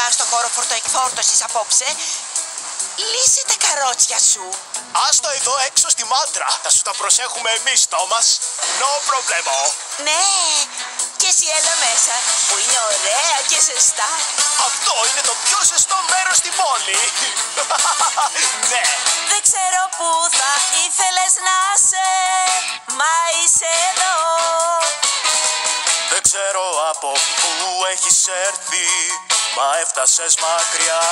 πας στο χώρο φορτοεκφόρτωσης απόψε. Λύσε τα καρότσια σου. Άστο εδώ έξω στη μάντρα. Θα σου τα προσέχουμε εμείς, Τόμας. No problemo. Ναι, και εσύ έλα μέσα, που είναι ωραία και ζεστά. Αυτό είναι το πιο ζεστό μέρος στην πόλη. Ναι. Δεν ξέρω που θα ήθελες να σε, μα είσαι εδώ. Δεν ξέρω από πού έχεις έρθει, μα έφτασες μακριά.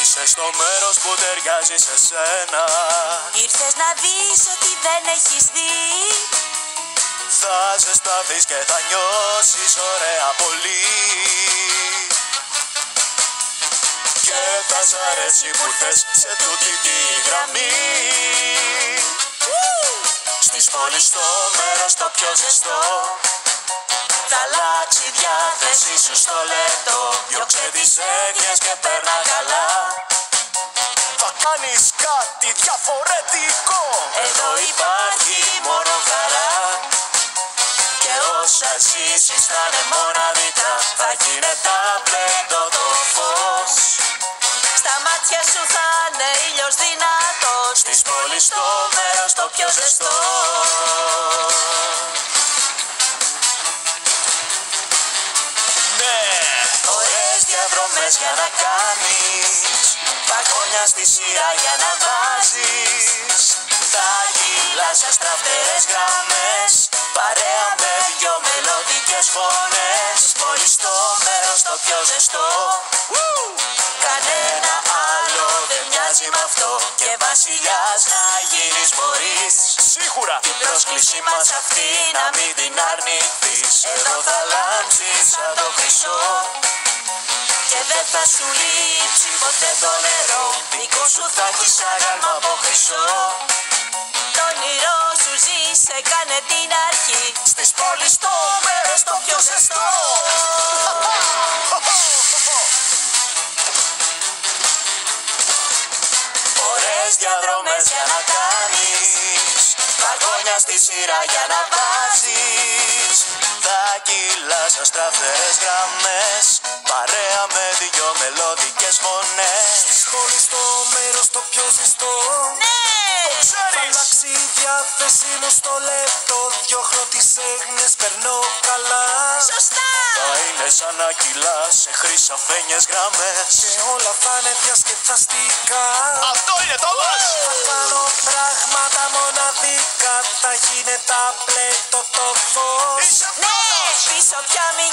Είσαι στο μέρος που ταιριάζει σε σένα. Ήρθες να δεις ότι δεν έχεις δει. Θα ζεσταθείς και θα νιώσεις ωραία πολύ. Και θα σ' αρέσει που ήρθες σε τούτη τη γραμμή. Στις πόλεις το μέρος το πιο ζεστό. Θα αλλάξει η διάθεση σου στο λεπτό. Διώξε τις έννοιες και παίρνα καλά. Θα κάνεις κάτι διαφορετικό. Εδώ υπάρχει μόνο χαρά. Και όσα ζήσεις θα είναι μοναδικά. Θα γίνεται απλό το φως. Στα μάτια σου θα είναι ήλιος δυνατός. Στις πόλεις το μέρος το πιο ζεστό. Ναι, ωραίες διαδρομές για να κάνεις. Παγόνια στη σειρά για να βάζεις. Τα κιλάς αστραφτερές γραμμές. Παρέα με δυο μελωδικές φωνές. Πόλεις το μέρος το πιο ζεστό. Κανένα άλλο δεν μοιάζει με αυτό. Και βασιλιάς να γίνεις μπορείς. Σίγουρα την πρόσκλησή μας αυτή να μην την αρνηθείς. Εδώ θα λάμψεις σαν το χρυσό. Και δεν θα σου λείψει ποτέ το νερό. Δικό σου θα έχεις άγαλμα από χρυσό. Το όνειρό σου ζήσε, κάνε την αρχή. Στις πόλεις το μέρος το πιο ζεστό. Ωραίες διαδρομές για να κάνεις. Βαγόνια στη σειρά για να βάζεις. Τα κιλάς αστραφτερές γραμμές. Παρέα με δυο μελωδικές φωνές. Στις πόλεις το μέρος το πιο ζεστό. Ναι! Θα αλλάξει η διάθεση μου στο λεπτό. Διώχνω τις έγνοιες, περνώ καλά. Σωστά! Θα είναι σαν να κυλάς σε χρυσαφένιες γραμμές. Και όλα θα είναι διασκεδαστικά. Αυτό είναι το μας! Θα κάνω πράγματα μοναδικά. Θα γίνεται απλό το φως. Ναι! Πίσω πια μην